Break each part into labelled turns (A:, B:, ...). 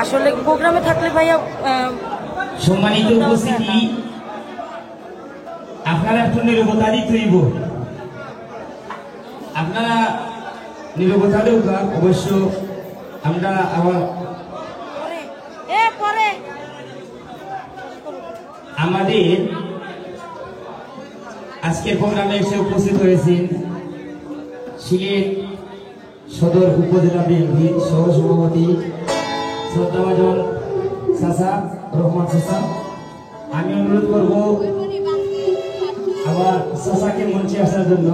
A: আসলে প্রোগ্রামে থাকলে ভাইয়া
B: সম্মানিত উপস্থিতি আপনারা একটু নিরবতা দিতে হইব আপনারা নিরবতা দেওয়া অবশ্য আমরা আবার আমাদের আজকের প্রোগ্রামে এসে উপস্থিত হয়েছেন সিলেট সদর উপজেলা বিএনপির সহ সভাপতি শ্রদ্ধাভাজন চাচা রহমান চাচা। আমি অনুরোধ করব আমার চাচাকে মঞ্চে আসার জন্য।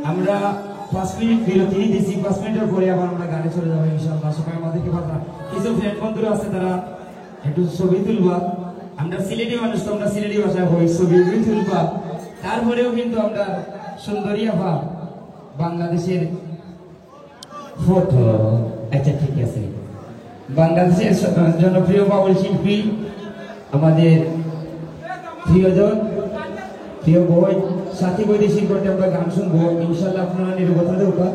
B: আমরা 5 মিনিট বিরতি দিয়েছি, 5 মিনিটের পরে আবার আমরা গানে চলে যাবো ইনশাআল্লাহ। সবাই আমাদেরকে কথা কিছু ফ্রেন্ড বন্ধুরা আছে তারা একটু ছবি তুলবা। আমরা সিলেটি মানুষ তো আমরা সিলেটি ভাষায় হই ছবি তুলবা। তারপরেও কিন্তু আমরা সুন্দরী আফা বাংলাদেশের ফটো আচ্ছা ঠিক আছে বাংলাদেশের জনপ্রিয় বাউল শিল্পী আমাদের প্রিয়জন প্রিয় বই সাথী বৈদেশিক করতে আমরা গান শুনবো ইনশাল্লাহ। আপনারা নিরবতা দেওয়া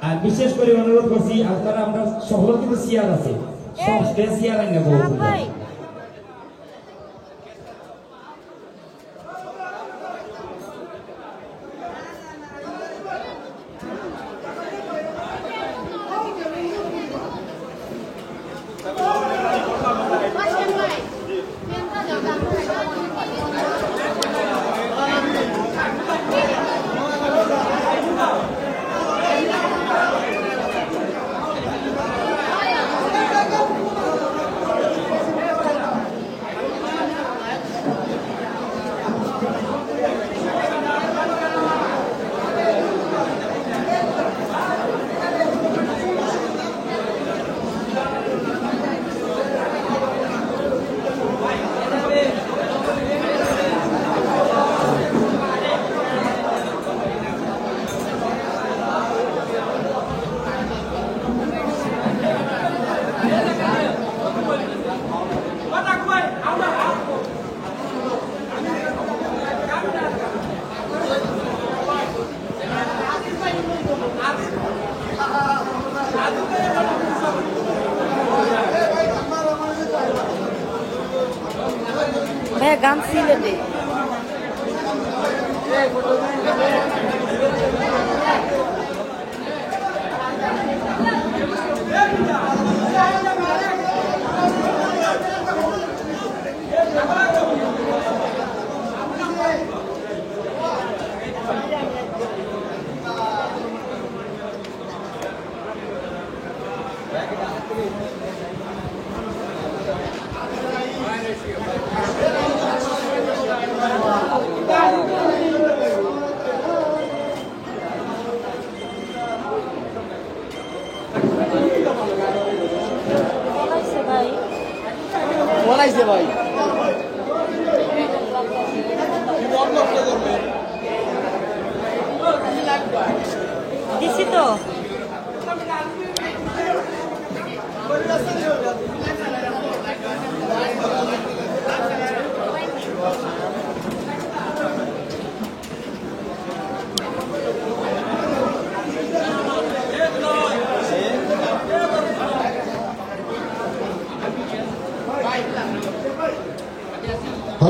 B: আর বিশেষ করে অনুরোধ করছি আপনারা আমরা সকল কিন্তু চেয়ার আছে সব চেয়ার আইন নেবো।
A: গান সিলেটে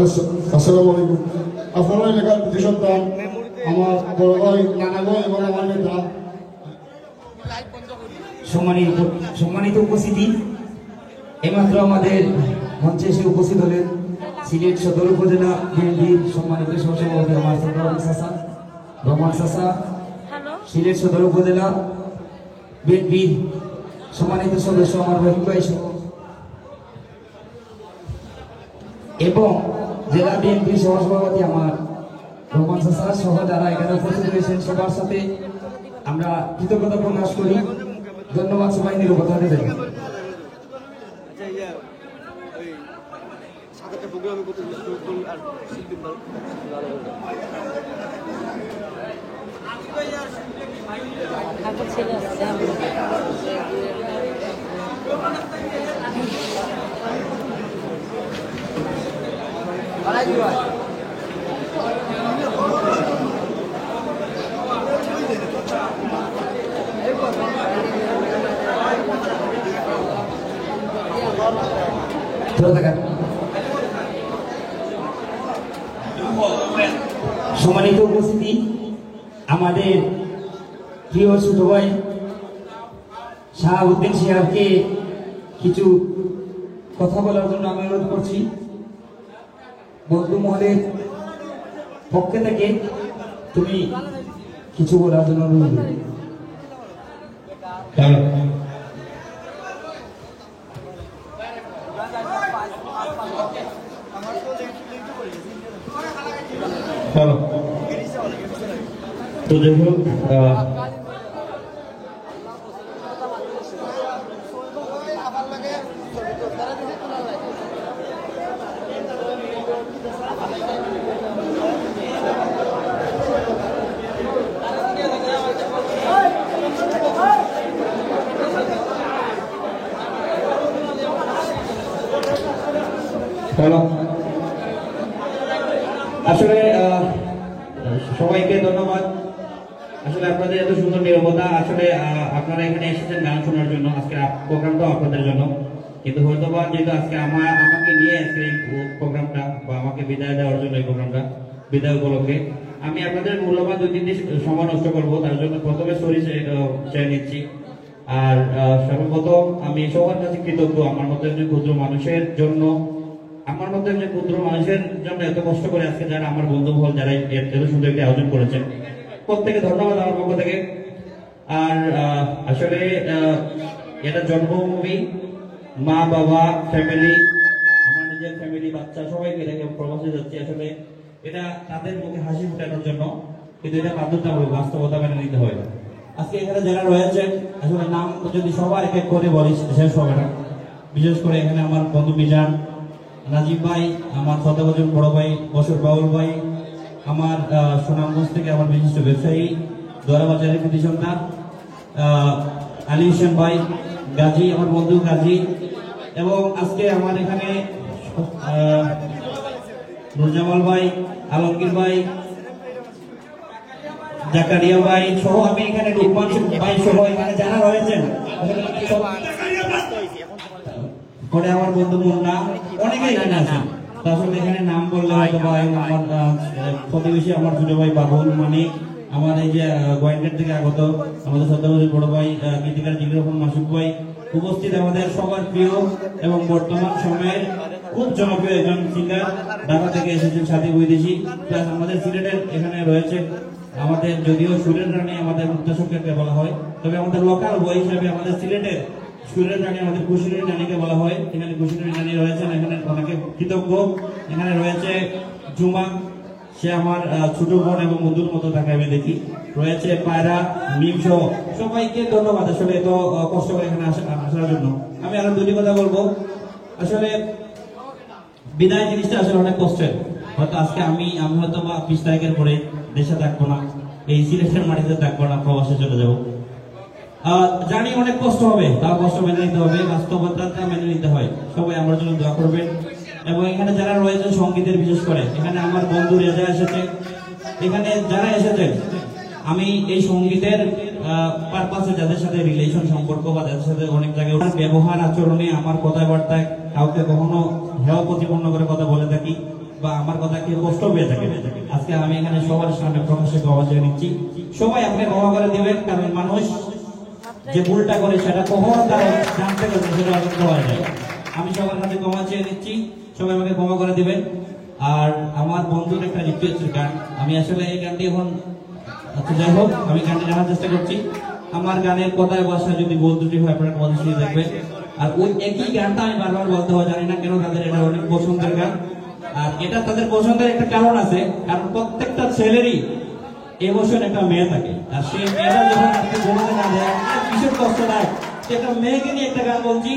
C: আসসালামু আলাইকুম। আপনার এলাকার কৃতি সন্তান আমার বড় ভাই, নানা ভাই এবং আমার নেতা।
B: সম্মানিত উপস্থিতি, এইমাত্র আমাদের মঞ্চে এসে উপস্থিত হলেন সিলেট সদর উপজেলা বিএনপির সম্মানিত সহসভাপতি আমার রহমান চাচা,
A: হ্যালো,
B: সিলেট সদর উপজেলা বিএনপির সম্মানিত সদস্য আমার রহিম ভাই সহ এবং জেলা বিএনপির সহসভাপতি আমার রহমান চাচা সহ যারা এখানে উপস্থিত হয়েছেন সবার সাথে আমরা কৃতজ্ঞতা প্রকাশ করি। ধন্যবাদ, সবাই নিরবতা দেবেন।
A: এখন ছেলে আসছে।
B: সম্মানিত উপস্থিতি, আমাদের প্রিয় ছোট ভাই শাহাবুদ্দিন শিহাবকে কিছু কথা বলার জন্য আমি অনুরোধ করছি। বন্ধু মহলের পক্ষে থেকে তুমি কিছু বলার জন্য অনুরোধ।
D: তো দেখুন, আসলে সবাইকে ধন্যবাদ। আসলে আপনাদের এত সুন্দর নিরবতা, আসলে আপনারা এখানে এসেছেন গান শোনার জন্য। আজকে প্রোগ্রামটাও আপনাদের জন্য, কিন্তু হয়তো বা যেহেতু আজকে আমাকে নিয়ে আজকে এই প্রোগ্রামটা বা আমাকে বিদায় দেওয়ার জন্য এই প্রোগ্রামটা বিদায় উপলক্ষে আমি আপনাদের মূল্যবান 2-3 দিন সময় নষ্ট করবো, তার জন্য প্রথমে সরি চেয়ে নিচ্ছি। আর সর্বপ্রথম আমি সবার কাছে কৃতজ্ঞ আমার মতো একজন ক্ষুদ্র মানুষের জন্য, আমার মতো একজন ক্ষুদ্র মানুষের জন্য এত কষ্ট করে আজকে যারা আমার বন্ধু মহল যারা এত সুন্দর একটি আয়োজন করেছেন, প্রত্যেকে ধন্যবাদ আমার পক্ষ থেকে। আর আসলে এটা জন্মভূমি, মা বাবা ফ্যামিলি, আমার নিজের ফ্যামিলি, বাচ্চা সবাইকে রেখে প্রবাসে যাচ্ছি। আসলে এটা তাদের মুখে হাসি ফোটানোর জন্য, কিন্তু এটা বাধ্যতামূলক, বাস্তবতা মেনে নিতে হয়। আজকে এখানে যারা রয়েছেন, আসলে নাম যদি সবার এক এক করে বলি শেষ হবে না। বিশেষ করে এখানে আমার বন্ধু মিজান, রাজীব ভাই, আমার 17 বছর বড় ভাই বসর বাউল ভাই, আমার সুনামগঞ্জ থেকে আমার বিশিষ্ট ব্যবসায়ী দোয়ারাবাজারের কৃতি সন্তান আলী হোসেন ভাই, গাজী, আমার বন্ধু গাজী, এবং আজকে আমার এখানে নুরজামাল ভাই, আলমগীর ভাই, জাকারিয়া ভাই সহ আমি এখানে রুকমান ভাই সহ এখানে যারা রয়েছেন, পরে আমার বন্ধু মুন্না, অনেকে এখানে আছেন। আসলে এখানে নাম বললে হয়তো বা আমার প্রতিবেশী আমার ছোট ভাই বাবুল মানিক, আমার এই যে গোয়েন্দার থেকে আগত আমাদের 17 বছর বড় ভাই গীতিকার জিগর রহমান মাসুক ভাই, উপস্থিত আমাদের সবার প্রিয় এবং বর্তমান সময়ের খুব জনপ্রিয় একজন সিঙ্গার, ঢাকা থেকে এসেছেন সাথী বৈদেশী, প্লাস আমাদের সিলেটের এখানে রয়েছে আমাদের, যদিও সুরের রানী আমাদের মুক্তাশককে বলা হয়, তবে আমাদের লোকাল বই হিসাবে আমাদের সিলেটের সুরের রানী আমাদের কুশিনের রানীকে বলা হয়। এখানে কুশিনের রানী রয়েছেন, এখানে অনেকে কৃতজ্ঞ। এখানে রয়েছে জুমা, সে আমার ছোট বোন এবং বন্ধুর মতো তাকে আমি দেখি। রয়েছে পায়রা, মিমস, সবাইকে ধন্যবাদ আসলে এত কষ্ট করে এখানে আসার জন্য। আমি আরো দুটি কথা বলবো। আসলে বিদায় জিনিসটা আসলে অনেক কষ্টের। হয়তো আজকে আমি হয়তো বা 20 তারিখের পরে দেশে থাকবো না, এই সিলেটের মাটিতে থাকবো না, প্রবাসে চলে যাবো। জানি অনেক কষ্ট হবে, তাও কষ্ট মেনে নিতে হবে, বাস্তবতাটা মেনে নিতে হয়। সবাই আমার জন্য দোয়া করবেন। এবং এখানে যারা রয়েছে সঙ্গীতের, বিশেষ করে এখানে আমার বন্ধু রেজা এসেছে, এখানে যারা এসেছেন, আমি এই সঙ্গীতের পারপাসে যাদের সাথে রিলেশন সম্পর্ক বা যাদের সাথে অনেক জায়গায় ব্যবহার আচরণে আমার কথাবার্তায় কাউকে কখনো হেয় প্রতিপন্ন করে কথা বলে থাকি, বা আমার কথা কেউ কষ্ট পেয়ে থাকে, আজকে আমি এখানে সবার সামনে প্রকাশ্যে ক্ষমা চেয়ে নিচ্ছি। সবাই আমাকে ক্ষমা করে দিবেন, কারণ মানুষ যে ভুলটা করে সেটা কখনো তারা জানতে পারে সেটা অর্জন করা যায়। আমি সবার কাছে ক্ষমা চেয়ে নিচ্ছি, সবাই আমাকে ক্ষমা করে দিবেন। আর আমার বন্ধুর একটা রিকোয়েস্টের গান, আমি আসলে এই গানটি এখন আচ্ছা যাই হোক, আমি গানটি জানার চেষ্টা করছি। আমার গানের কথায় বসা যদি ভুল ত্রুটি হয় আপনারা অবশ্যই দেখবেন। আর ওই একই গানটা আমি বারবার বলতে হয়, জানি না কেন তাদের এটা অনেক পছন্দের গান। আর এটা তাদের পছন্দের একটা কারণ আছে, কারণ প্রত্যেকটা ছেলেরই ইমোশন একটা মেয়ে থাকে, আর সেই মেয়েটা যখন আপনি ঘুমাতে না যায় কিসের কষ্ট দেয়, সেটা মেয়েকে নিয়ে একটা গান বলছি।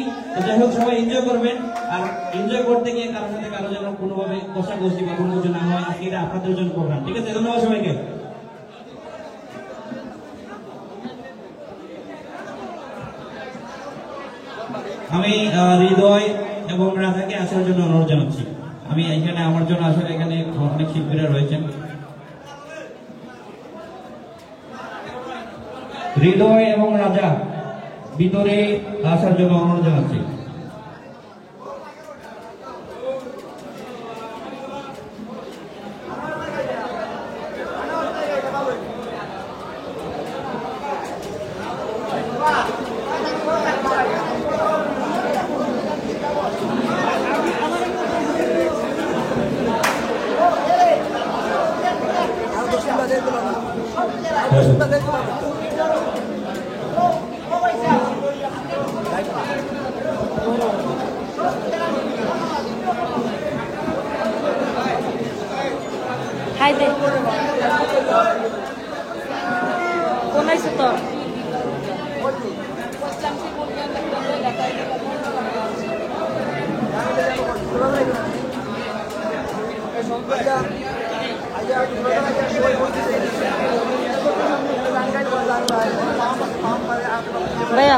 D: যাই হোক, সবাই এনজয় করবেন। আর এনজয় করতে গিয়ে কারোর সাথে কারো যেন কোনোভাবে কষাকষি বা কোনো কিছু না হয়, আজকে এটা আপনাদের জন্য প্রোগ্রাম। ঠিক আছে, ধন্যবাদ সবাইকে। আমি হৃদয় এবং রাজাকে আসার জন্য অনুরোধ জানাচ্ছি। আমি এখানে আমার জন্য আসলে এখানে অনেক শিল্পীরা রয়েছেন। হৃদয় এবং রাজা ভিতরে আসার জন্য অনুরোধ জানাচ্ছি।
A: হাই দে কোন আইছে তো ভাইয়া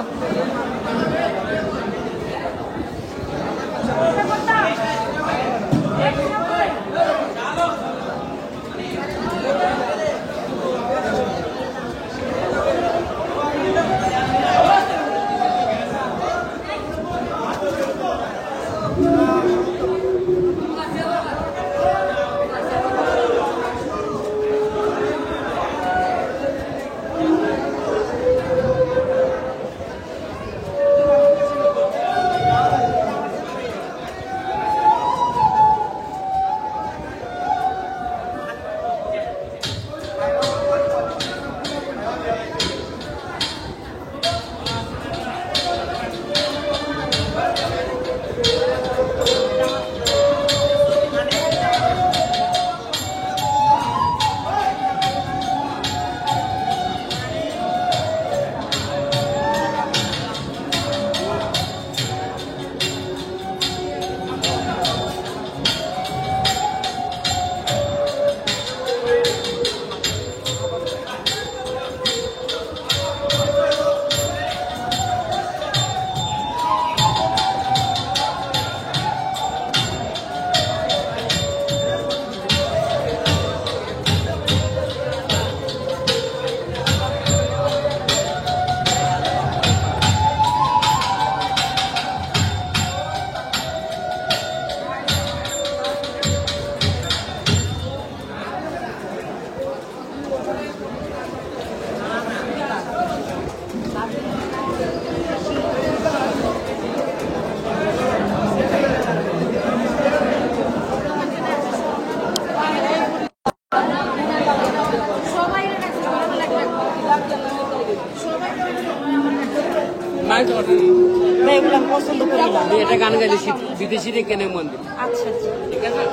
A: এগুলো পছন্দ করি না।
E: এটা গান গাইলে বিদেশি কেন মন্দির।
A: আচ্ছা আচ্ছা
E: ঠিক আছে।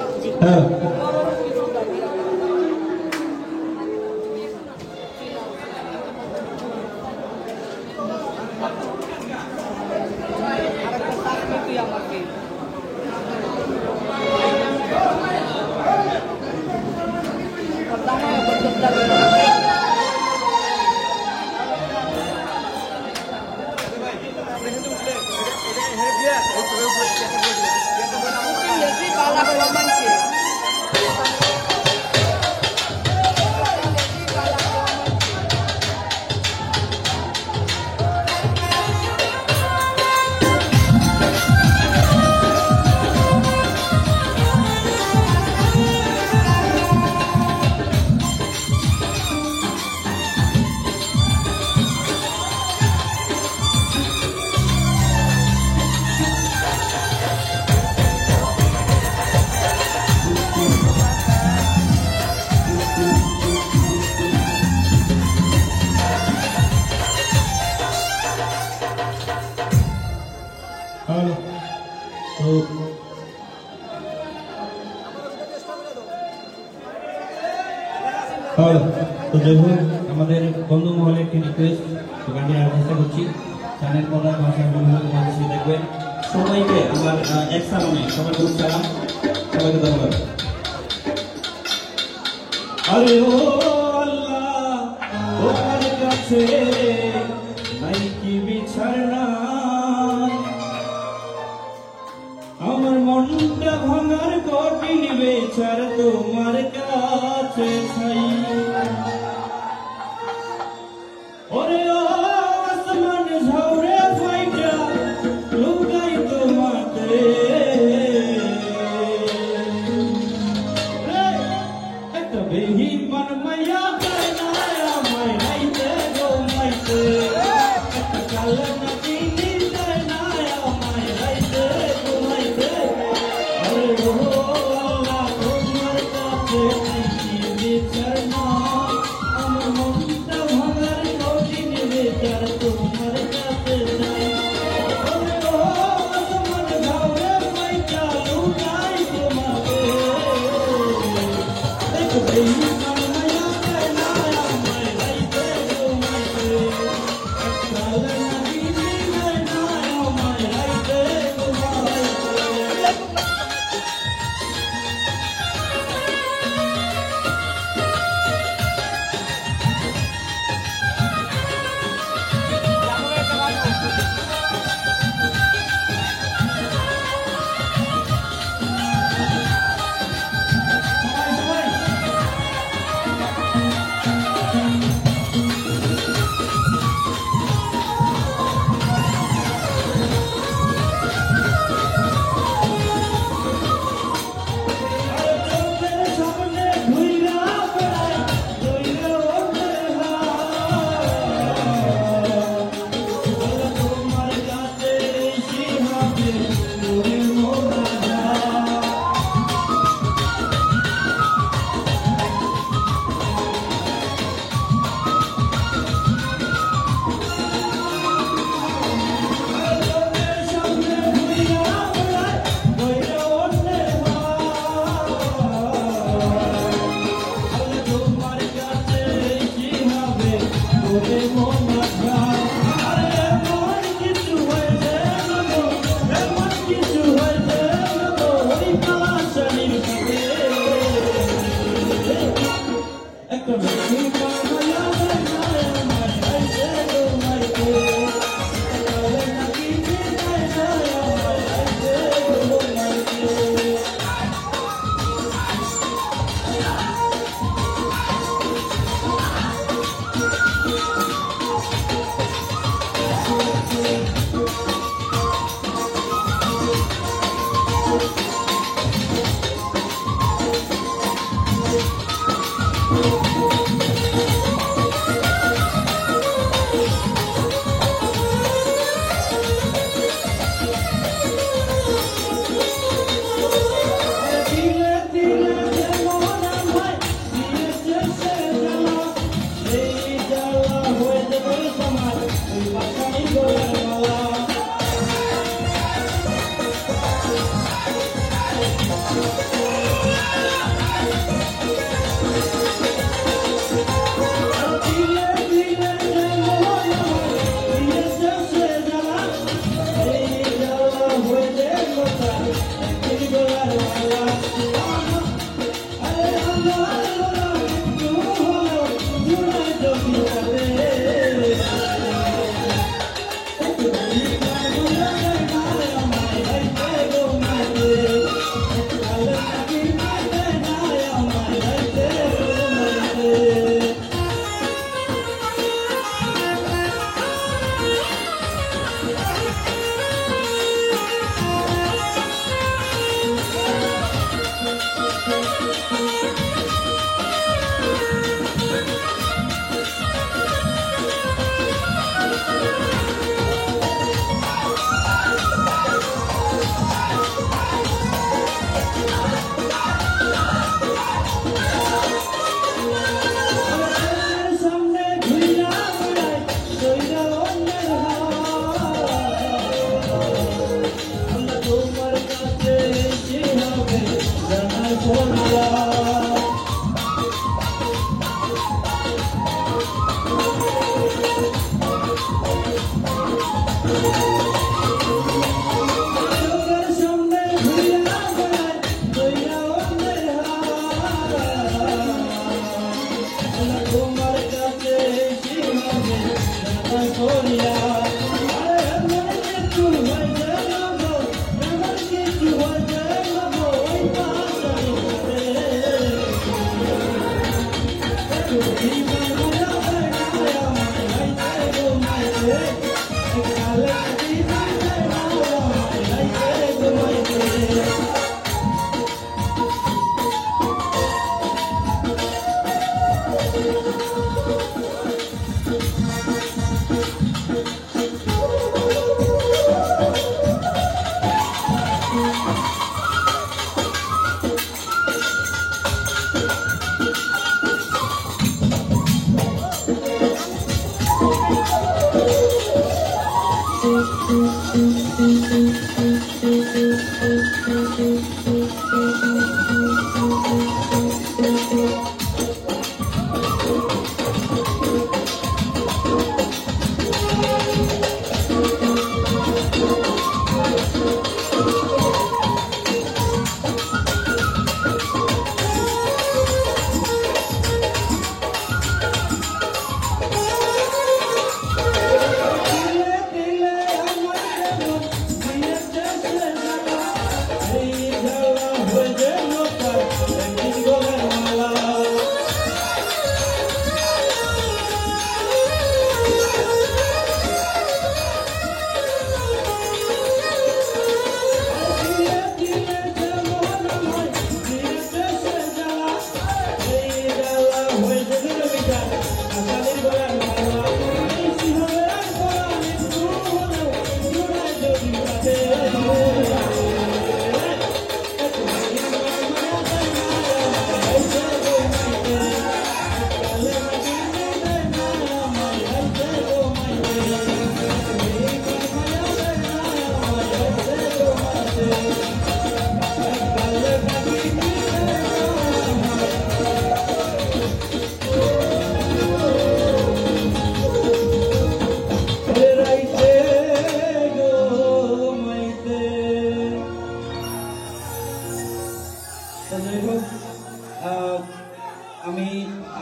C: হ্যাঁ
D: হ্যালো, তো যাই হোক আমাদের বন্ধু মহলে একটি রিকোয়েস্ট গানটি আর চেষ্টা করছি। গানের পর ভাষা মানুষই দেখবেন। সবাইকে আমার এক সালামে সবাই খুব সালাম, সবাইকে ধন্যবাদ। আরে ও আল্লাহ, তোমার কাছে নাই কি বিছানা, আমার মনটা ভাঙার কঠিন বেচার তোমার কাছে ছাই। ওরে ও আসমান ঝাউরে ফাইটা লুকাই তোমাতে, একটা বেহিমান মাইয়া কানায় আমায় নাইতে গো মাইতে, একটা কালা নাকি নিতে নায় আমায় নাইতে গো মাইতে। আরে ও আল্লাহ, তোমার কাছে নাই কি বিছানা, আমার মনটা ভাঙার কঠিন বেচার তোমার কাছে নাই। ওরে ও আসমান ঝাউরে ফাইটা লুকাই তোমাতে, একটা বেহিমান মাইয়া কানায় আমায় নাইতে গো মাইতে, একটা কালা নাকি নিতে নায় আমায় নাইতে গো মাইতে।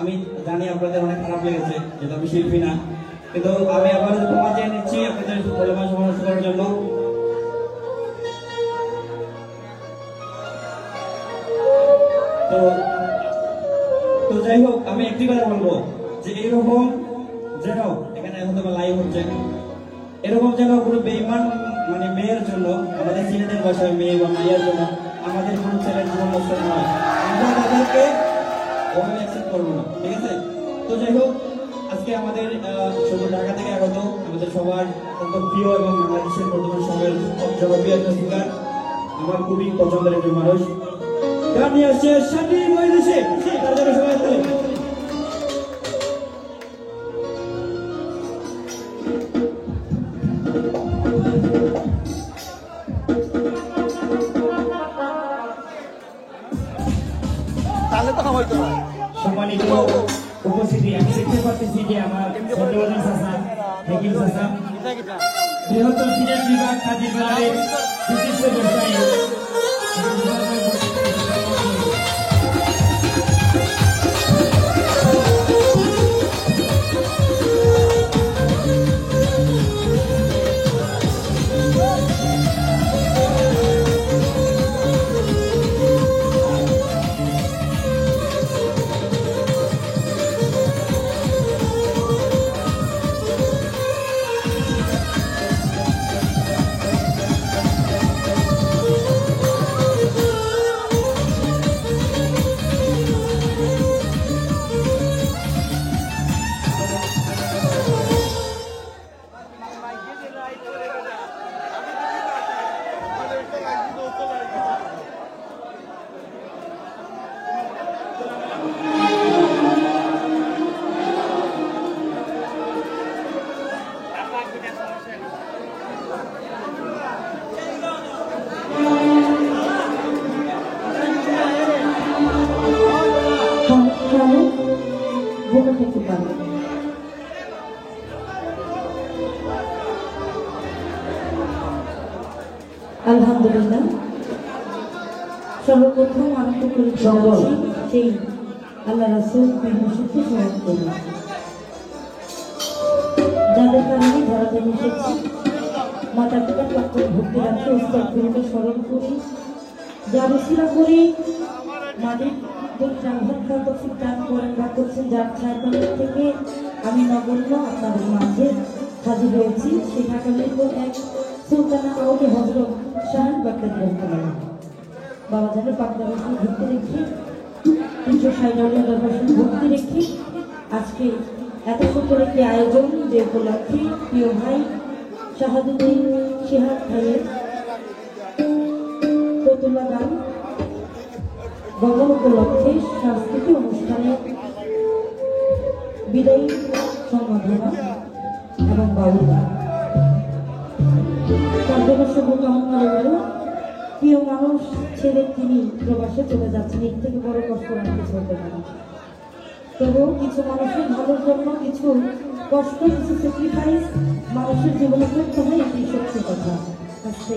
D: আমি জানি আপনাদের অনেক খারাপ লেগেছে, যেহেতু আমি শিল্পী না, কিন্তু আমি আবার ক্ষমা চেয়ে নিচ্ছি আপনাদের পরিমাণ সমালোচনা করার জন্য। তো যাই হোক, আমি একটি কথা বলবো যে এরকম যেন এখানে হয়তো লাইভ হচ্ছে, এরকম যেন কোনো বেঈমান মানে মেয়ের জন্য, আমাদের ছেলেদের ভাষায় মেয়ে বা মায়ের জন্য আমাদের কোনো ছেলের জীবন নষ্ট নয়, আমরা তাদেরকে ওভাবে অ্যাকসেপ্ট করবো না, ঠিক আছে? তো যাই হোক, আজকে আমাদের শুধু ঢাকা থেকে আগত আমাদের সবার অত্যন্ত প্রিয় এবং বাংলাদেশের বর্তমান সময়ের জনপ্রিয় একটা সিঙ্গার, আমার খুবই পছন্দের একজন মানুষ, গান নিয়ে আসছে শান্তি বৈদেশে, তার জন্য সবাই তাহলে সম্মানিত উপস্থিতি, আমি দেখতে পাচ্ছি যে আমার সন্দেহজন চাচা, হেকিম চাচা, বৃহত্তর সিলেট বিভাগ কাজীপাড়ার বিশিষ্ট ব্যবসায়ী,
F: আলহামদুলিল্লাহ, সর্বপ্রথম আনন্দ করে সেই আল্লাহ রাসূল বিশ্বকে স্মরণ করি, যার যাদের কারণে ধরাতে এসেছি মাতা পিতা প্রাপ্ত ভক্তি রাখি ওস্তাদ গুরুকে স্মরণ করি যা রসিলা করি মাটির জানভাত খাওয়া দান করেন বা করছেন যার ছায়াতলের থেকে আমি নগণ্য আপনাদের মাঝে হাজির হয়েছি সেই ঢাকালের এক সুলতানা কাউকে হজরত শাহান বাক্যে গ্রহণ করেন বাবা জানে পাকড়া রসুন ভক্তি রেখে 360 দর্শন ভক্তি রেখে আজকে এত সুন্দর একটি আয়োজন যে উপলক্ষে প্রিয় ভাই শাহাদুদ্দিন শিহাব ভাইয়ের প্রতুলা গান গগন উপলক্ষে সাংস্কৃতিক অনুষ্ঠানে বিদায়ী সম্মাননা এবং বাউল গান তার জন্য শুভকামনা রইল প্রিয় মানুষ ছেড়ে তিনি প্রবাসে চলে যাচ্ছেন এর থেকে বড় কষ্ট আর কিছু হতে পারে তবুও কিছু মানুষের ভালোর জন্য কিছু কষ্ট কিছু স্যাক্রিফাইস মানুষের জীবনে করতে হয় এটি সত্যি কথা আজকে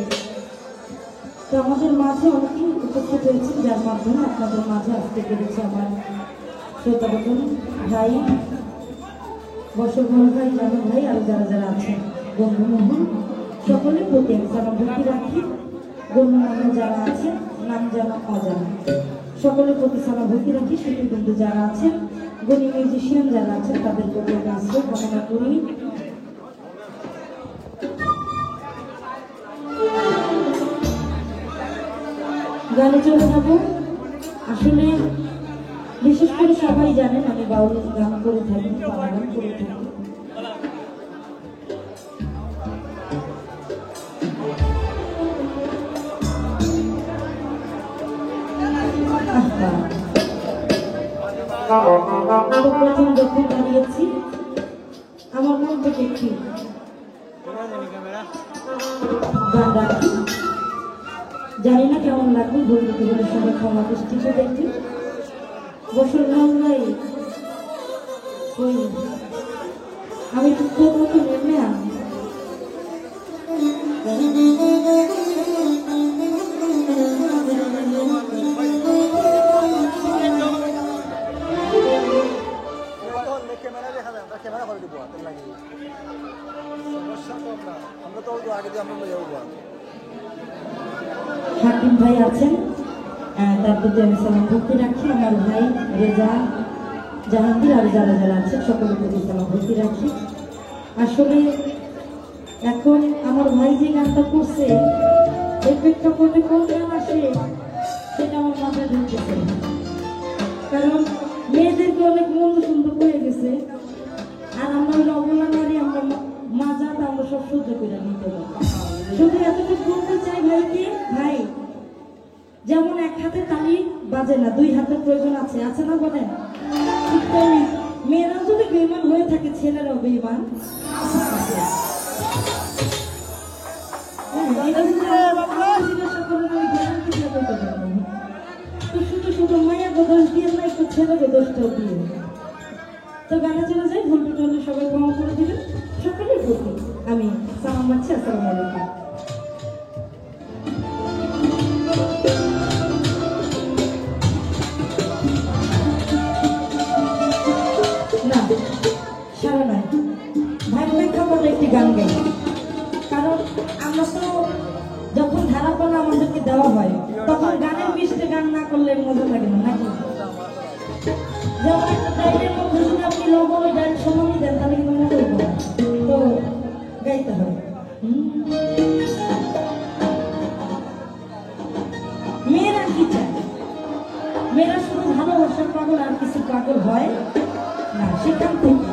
F: তো আমাদের মাঝে অনেকেই উপস্থিত হয়েছেন যার মাধ্যমে আপনাদের মাঝে আসতে পেরেছে আমার শ্রোতাবন্ধু ভাই বর্ষভর ভাই জানো ভাই আর যারা যারা আছেন বন্ধুমোহন সকলের প্রতি আমি সামাভক্তি রাখি গণ্যমান্য যারা আছেন নাম জানা অজানা সকলের প্রতি সামাভক্তি রাখি সেটি বন্ধু যারা আছেন গণী মিউজিশিয়ান যারা আছেন তাদের প্রতি আমি আশ্রয় কামনা করি গানে চলে যাব আসলে বিশেষ করে সবাই জানেন আমি বাউল গান করে থাকি বাংলা গান করে থাকি প্রথম যখন দাঁড়িয়েছি আমার মন থেকে একটি গান রাখি জানি না কেমন লাগবে বন্ধু বলে সবাই ক্ষমা দৃষ্টিতে দেখি বছর ভাই ওই আমি তোর মতো নেমে আমি হাকিম ভাই আছেন তার প্রতি আমি সামাভক্তি রাখি আমার ভাই রেজা জাহাঙ্গীর আর যারা যারা আছেন সকলের প্রতি সামাভক্তি রাখি আসলে এখন আমার ভাই যে গানটা করছে এই প্রেক্ষাপটে কোন গান আসে সেটা আমার মাথায় ঢুকতেছে কারণ মেয়েদেরকে অনেক মন্দ সুন্দর হয়ে গেছে আর আমরা ওই অবলা নারী আমরা মাজাটা আমরা সব সহ্য করে নিতে পারি শুধু এতটুকু বলতে চাই ভাইকে ভাই যেমন এক হাতে তালি বাজে না দুই হাতের প্রয়োজন আছে আছে না বলেন মেয়েরা যদি বেইমান হয়ে থাকে ছেলেরাও বেইমান শুধু শুধু মায়াকে দোষ দিয়ে না একটু ছেলেকে দোষটাও দিয়ে তো গানে চলে যাই ভুল টুটু হলে সবাই ক্ষমা করে দিবেন সকলের প্রতি আমি সালাম মারছি আসসালামু আলাইকুম না সারা নাই ভাই প্রেক্ষাপটে একটি গান গাই কারণ আমরা তো যখন ধারাপালা আমাদেরকে দেওয়া হয় তখন গানের মিষ্টি গান না করলে মজা লাগে না নাকি যেমন একটা ডাইনের মধ্যে যদি আপনি লবণ ওই ডাইন সমানই দেন তাহলে কিন্তু মনে হইব না তো গাইতে হয় মেয়েরা কি চায় মেয়েরা শুধু ভালোবাসার পাগল আর কিছু পাগল হয় না সেখান থেকে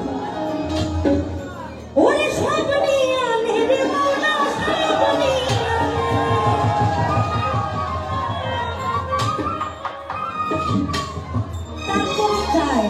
F: ওরে সবনিয়া মেরে মৌলা সবনিয়া তারপর চায়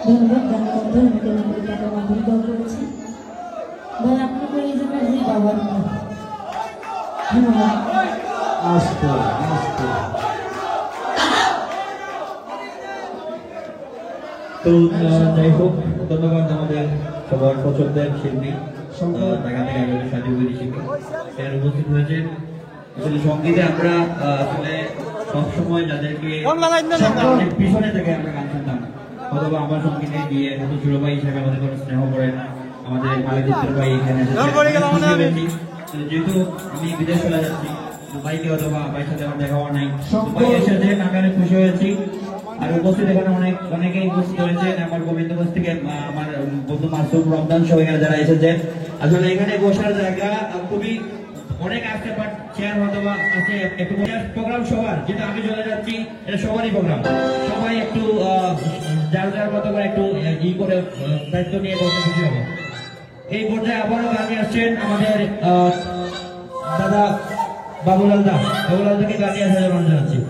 F: ধন্যবাদ গানবন্ধু আমাকে তাকে মাধ্যম দেওয়া করেছি। ভাই আপনি করে এই জায়গায় যে বাবার ধন্যবাদ।
C: আস্তে আস্তে
D: তো যাই হোক, ধন্যবাদ আমাদের সবার পছন্দের শিল্পী ঢাকা থেকে আগত সাথী শিল্পী এর উপস্থিত হয়েছে। আসলে সঙ্গীতে আমরা আসলে সবসময় যাদেরকে অনেক পিছনে থেকে আমরা গান শুনতাম, অথবা আমার সঙ্গীতে গিয়ে ছোট ভাই হিসেবে আমাদের কোনো স্নেহ করেন আমাদের মালিকুদ্দিন ভাই এখানে যেহেতু আমি বিদেশ চলে যাচ্ছি, ভাইকে অথবা ভাইয়ের সাথে আমার দেখা হওয়া নাই, ভাই এসে যে নাগানে খুশি হয়েছি। আর উপস্থিত এখানে অনেকেই উপস্থিত হয়েছেন আমার গোবিন্দগঞ্জ থেকে, আমার বন্ধু মাসুদ রমজান সহ এখানে যারা এসেছেন। আসলে এখানে বসার জায়গা খুবই অনেক আসতে পার চেয়ার হয়তো বা আছে, একটু প্রোগ্রাম সবার, যেটা আমি চলে যাচ্ছি এটা সবারই প্রোগ্রাম, সবাই একটু যার যার মতো করে একটু ই করে দায়িত্ব নিয়ে বসে খুশি হবে। এই পর্যায়ে আবারও গানে আসছেন আমাদের দাদা বাবুলাল দাকে গানে আসার জন্য জানাচ্ছি।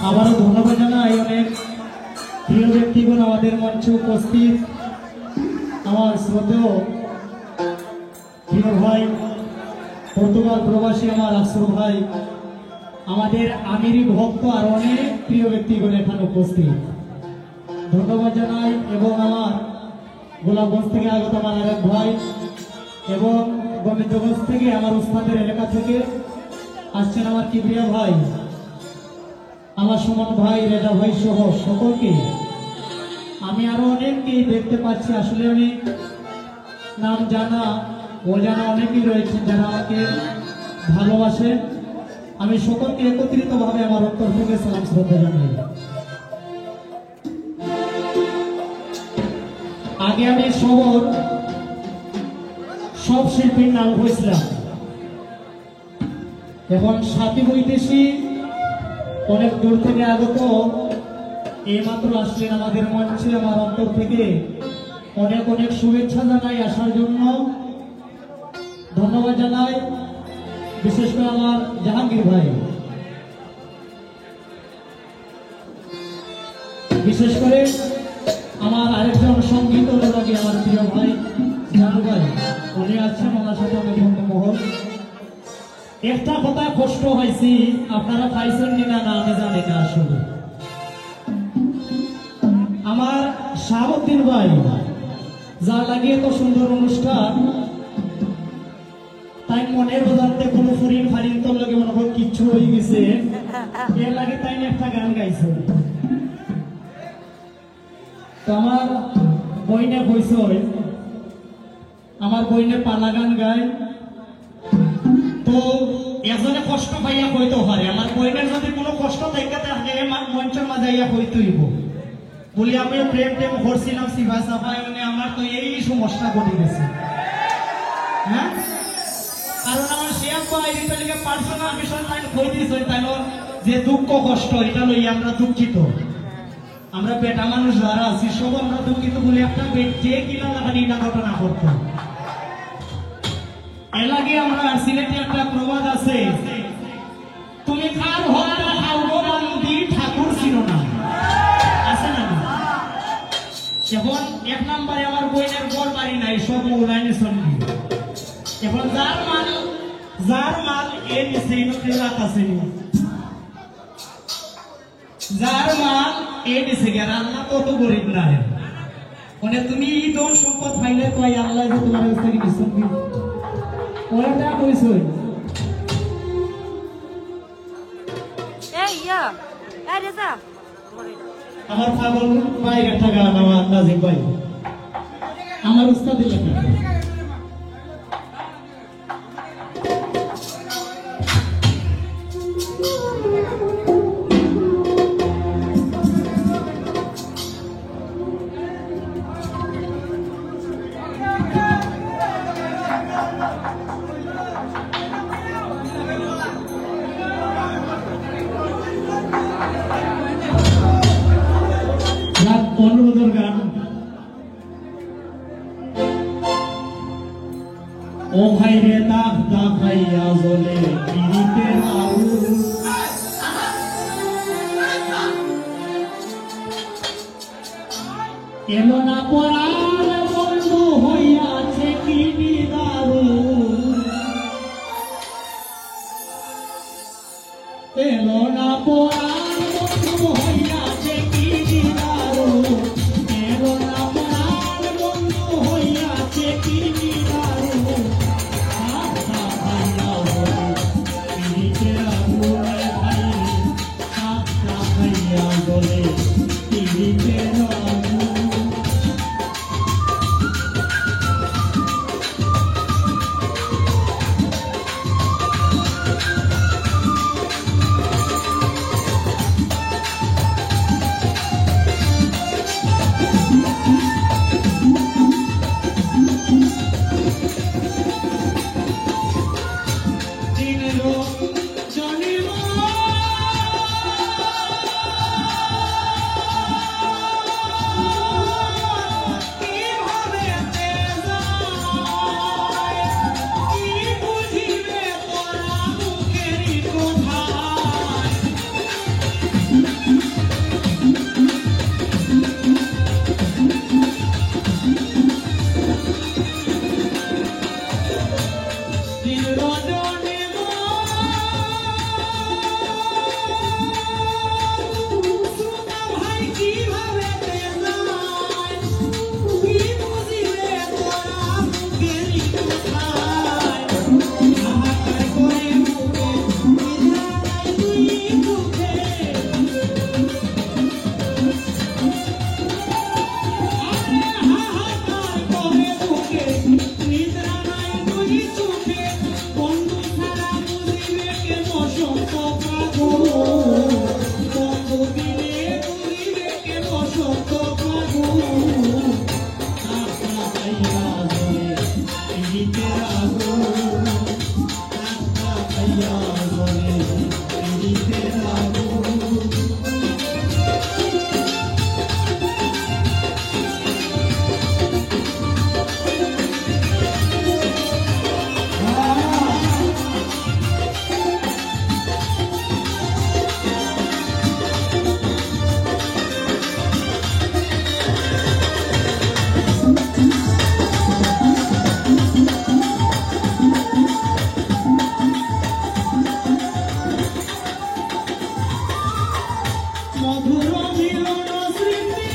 G: আবারও ধন্যবাদ জানাই অনেক প্রিয় ব্যক্তিগণ আমাদের মঞ্চে উপস্থিত, আমার শ্রদ্ধেয় প্রিয় ভাই পর্তুগাল প্রবাসী আমার আসর ভাই, আমাদের আমিরি ভক্ত আর অনেক প্রিয় ব্যক্তিগণ এখানে উপস্থিত, ধন্যবাদ জানাই। এবং আমার গোলাপগঞ্জ থেকে আগত আমার আরেক ভাই এবং গোবিন্দগঞ্জ থেকে আমার উস্তাদের এলাকা থেকে আসছেন আমার কিবরিয়া ভাই, আমার সুমন ভাই, রেজা ভাই সহ সকলকে আমি আরো অনেককেই দেখতে পাচ্ছি। আসলে আমি নাম জানা অজানা অনেকেই রয়েছে যারা আমাকে ভালোবাসে। আমি সকলকে একত্রিত ভাবে আমার উত্তর থেকে সালাম শ্রদ্ধা জানাই। আগে আমি সব শিল্পীর নাম হয়েছিলাম, এখন সাথী বৈদেশী অনেক দূর থেকে আগত এইমাত্র আসলেন আমাদের মঞ্চে। আমার অন্তর থেকে অনেক অনেক শুভেচ্ছা জানাই, আসার জন্য ধন্যবাদ জানাই। বিশেষ করে আমার জাহাঙ্গীর ভাই, বিশেষ করে আমার আরেকজন সঙ্গীত অনুরাগী আমার প্রিয় ভাই জানু ভাই, উনি আছেন, ওনার সাথে অনেক বন্ধুমহল। একটা কথা কষ্ট হয়েছি, আপনারা পাইছেন কিনা না আমি জানি না। আসলে আমার শাহাবুদ্দিন ভাই যা লাগে এত সুন্দর অনুষ্ঠান, তাই মনের বোঝাতে কোনো ফুরিং ফারিং তোর লাগে মনে হয় কিচ্ছু হয়ে গেছে, এর লাগে তাই একটা গান গাইছে। তো আমার বইনে কইছে, আমার বইনে পালা গান গায়, তো এজনে কষ্ট পাইয়া কইতে পারে। আমার বইনের যদি কোনো কষ্ট থাকে তাহলে মঞ্চের মাঝে ইয়া কইতেইব বলি আমি প্রেম টেম করছিলাম সিভা সাফাই, মানে আমার তো এই সমস্যা ঘটে গেছে। হ্যাঁ, কারণ আমার শেয়ার পাই এটা লিখে পার্সোনাল বিষয় তাই কইতেছে, তাই যে দুঃখ কষ্ট এটা লইয়া আমরা দুঃখিত। আমরা বেটা মানুষ যারা আছি সব আমরা দুঃখিত বলি একটা যে কিনা লাগানি এটা ঘটনা করতো। এর লাগে আমরা সিলেটে একটা প্রবাদ আছে, তুমি কার হত্যা খাও গো রান্দি ঠাকুর ছিল না, আছে না? এখন এক নম্বরে আমার বইনের ঘর বাড়ি নাই, সব মৌলানি সঙ্গী। এখন যার মাল এ নিচে রাত আছে, যার মাল এ নিচে গে, রান্না কত গরিব না রে। মানে তুমি এই ধন সম্পদ পাইলে কই আল্লাহ যে তোমার কাছ থেকে নিছেন কি ওটা কইছই।
A: এই ইয়া এই রেজা
G: আমার পাগল বাইরে থাকা আমার নাজিব ভাই, আমার উস্তাদ লেখা। অনুরোধের গান ও ভাই রে দাগ দাগ ভাইয়া জলে পিড়িতে এলো না পরার বন্ধু হইয়াছে কি দারু, এলো না পরার বন্ধু হইয়াছে কি দারু, এলো না পরার বন্ধু হইয়াছে কি দারু। আচ্ছা ভাইয়া পিড়িতে আগুন ভাই, আচ্ছা ভাইয়া বলে পিড়িতে আগুন। মধুর মিলন স্মৃতি